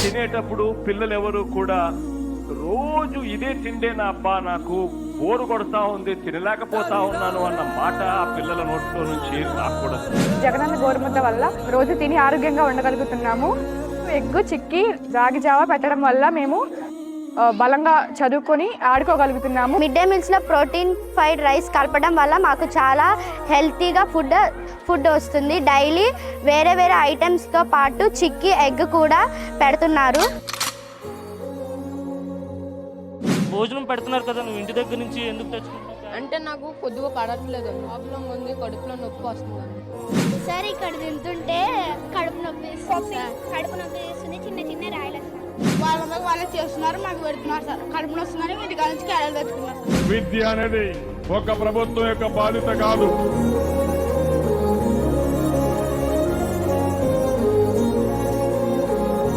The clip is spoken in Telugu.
తినేటప్పుడు పిల్లలు ఎవరు కూడా రోజు ఇదే తిండేనా అబ్బా, నాకు బోరు కొడతా ఉంది, తినలేకపోతా ఉన్నాను అన్న మాట ఆ పిల్లల నోట్లో నుంచి రాకూడదు. జగనన్న గోరుముద్ద వల్ల రోజు తిని ఆరోగ్యంగా ఉండగలుగుతున్నాము. ఎగ్గు చిక్కి రాగి జావా పెట్టడం వల్ల మేము బలంగా చదువుకొని ఆడుకోగలుగుతున్నాము. మిడ్ డే మీల్స్లో ప్రోటీన్ ఫైడ్ రైస్ కలపడం వల్ల మాకు చాలా హెల్తీగా ఫుడ్ వస్తుంది. డైలీ వేరే వేరే ఐటమ్స్తో పాటు చిక్కీ ఎగ్ కూడా పెడుతున్నారు. భోజనం పెడుతున్నారు కదా, నువ్వు ఇంటి దగ్గర నుంచి ఎందుకు తెచ్చుకుంటావు? అంటే నాకు కొద్దిగా పడట్లేదు, ప్రాబ్లం ఉంది, కడుపులో నొప్పి వస్తుంది. సార్ ఇక్కడ తింటుంటే కడుపు నొప్పి వేస్తుంది, చిన్న చిన్న రాయలు వాళ్ళే చేస్తున్నారు, మాకు పెడుతున్నారు సార్. కడుపు వస్తున్నారు, ఇంటికాడ నుంచి క్యారెల్ తెచ్చుకున్నారు. విద్య అనేది ఒక ప్రభుత్వం యొక్క బాధ్యత కాదు.